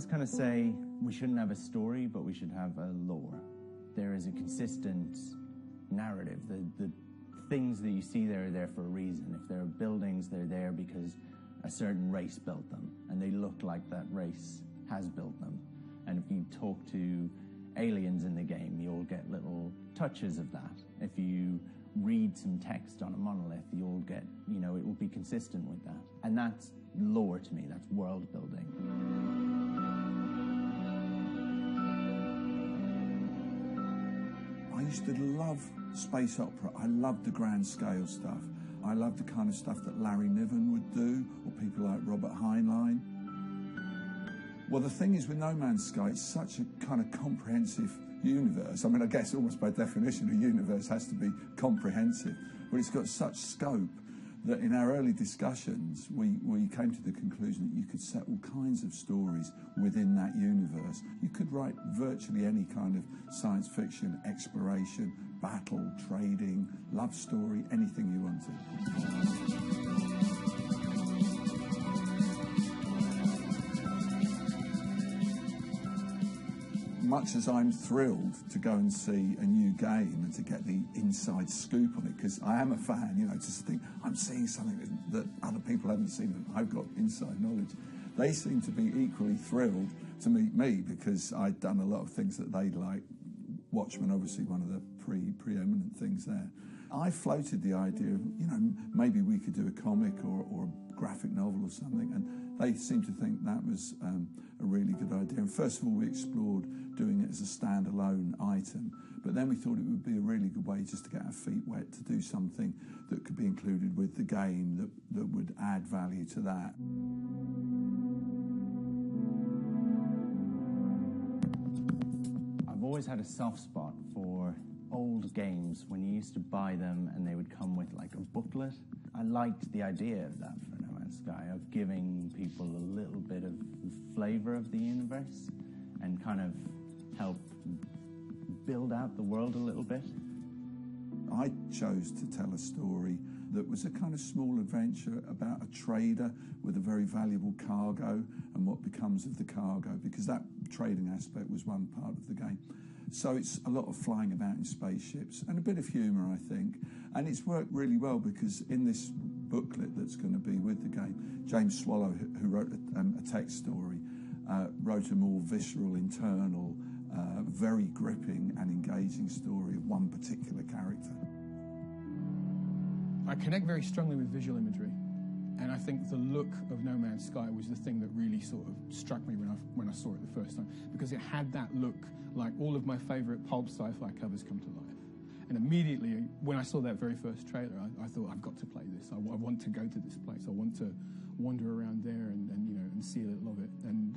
always kind of say we shouldn't have a story, but we should have a lore. There is a consistent narrative. The things that you see there are there for a reason. If there are buildings, they're there because a certain race built them, and they look like that race has built them. And if you talk to aliens in the game, you'll get little touches of that. If you read some text on a monolith, you'll get, it will be consistent with that. And that's lore to me, that's world building. I used to love space opera. I loved the grand scale stuff. I loved the kind of stuff that Larry Niven would do, or people like Robert Heinlein. Well, the thing is with No Man's Sky, it's such a kind of comprehensive universe. I mean, I guess almost by definition, a universe has to be comprehensive, but it's got such scope that in our early discussions, we came to the conclusion that you could set all kinds of stories within that universe. You could write virtually any kind of science fiction, exploration, battle, trading, love story, anything you wanted. Much as I'm thrilled to go and see a new game and to get the inside scoop on it, because I am a fan, just think I'm seeing something that other people haven't seen, that I've got inside knowledge. They seem to be equally thrilled to meet me because I'd done a lot of things that they'd like. Watchmen, obviously one of the preeminent things there. I floated the idea of, maybe we could do a comic or a graphic novel or something, and they seemed to think that was a really good idea. And first of all, we explored doing it as a standalone item, but then we thought it would be a really good way just to get our feet wet, to do something that could be included with the game that would add value to that. I've always had a soft spot for old games when you used to buy them and they would come with like a booklet. I liked the idea of that for No Man's Sky, of giving people a little bit of the flavour of the universe and kind of help build out the world a little bit. I chose to tell a story that was a kind of small adventure about a trader with a very valuable cargo and what becomes of the cargo, because that trading aspect was one part of the game. So it's a lot of flying about in spaceships and a bit of humour, I think. And it's worked really well because in this booklet that's going to be with the game, James Swallow, who wrote a text story, wrote a more visceral, internal, very gripping and engaging story of one particular character. I connect very strongly with visual imagery, and I think the look of No Man's Sky was the thing that really sort of struck me when I saw it the first time, because it had that look like all of my favourite pulp sci-fi covers come to life. And immediately, when I saw that very first trailer, I thought, I've got to play this. I want to go to this place. I want to wander around there and see a little of it. And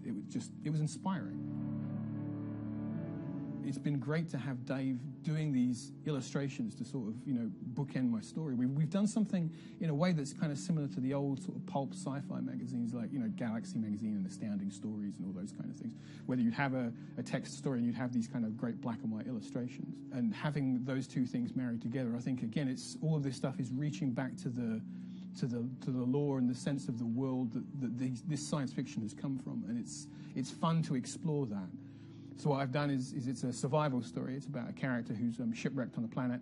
it was inspiring. It's been great to have Dave doing these illustrations to sort of, bookend my story. We've done something in a way that's kind of similar to the old sort of pulp sci-fi magazines like, Galaxy Magazine and Astounding Stories and all those kind of things, whether you'd have a text story and you'd have these kind of great black and white illustrations. And having those two things married together, I think, again, it's all of this stuff is reaching back to the lore and the sense of the world that this science fiction has come from. And it's fun to explore that. So what I've done is it's a survival story. It's about a character who's shipwrecked on a planet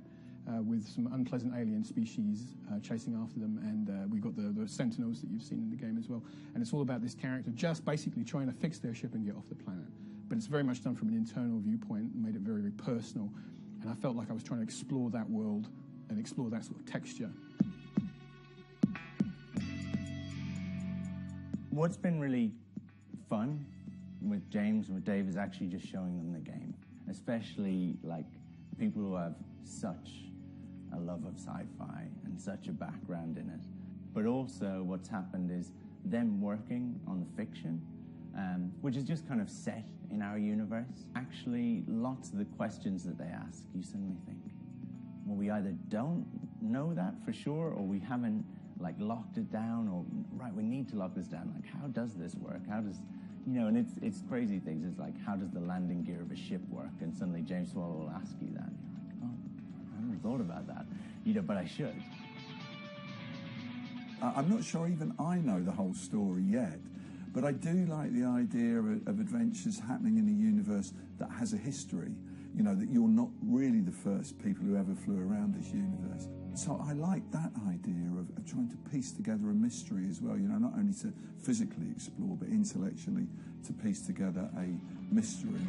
with some unpleasant alien species chasing after them, and we've got the Sentinels that you've seen in the game as well. And it's all about this character just basically trying to fix their ship and get off the planet. But it's very much done from an internal viewpoint and made it very, very personal. And I felt like I was trying to explore that world and explore that sort of texture. What's been really fun with James and with Dave is actually just showing them the game, especially like people who have such a love of sci-fi and such a background in it. But also what's happened is them working on the fiction, which is just kind of set in our universe. Actually, lots of the questions that they ask, you suddenly think, well, we either don't know that for sure, or we haven't like locked it down, or right, we need to lock this down. Like, how does this work? How does and it's crazy things. It's like, how does the landing gear of a ship work? And suddenly James Swallow will ask you that. And you're like, oh, I haven't thought about that. But I should. I'm not sure even I know the whole story yet, But I do like the idea of adventures happening in a universe that has a history, you know, that you're not really the first people who ever flew around this universe. So I like that idea of trying to piece together a mystery as well, you know, not only to physically explore, but intellectually to piece together a mystery.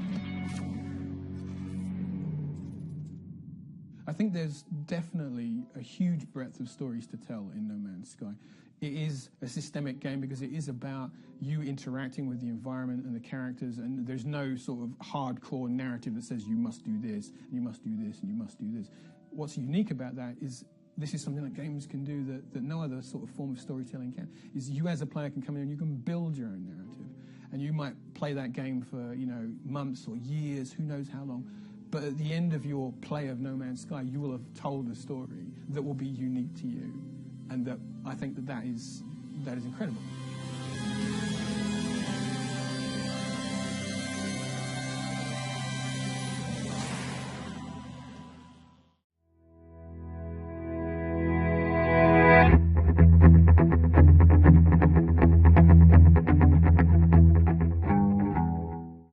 I think there's definitely a huge breadth of stories to tell in No Man's Sky. It is a systemic game because it is about you interacting with the environment and the characters, and there's no sort of hardcore narrative that says you must do this, and you must do this, and you must do this. What's unique about that is this is something that games can do that no other sort of form of storytelling can, is you as a player can come in and you can build your own narrative. And you might play that game for, you know, months or years, who knows how long. But at the end of your play of No Man's Sky, you will have told a story that will be unique to you. And that I think that is incredible.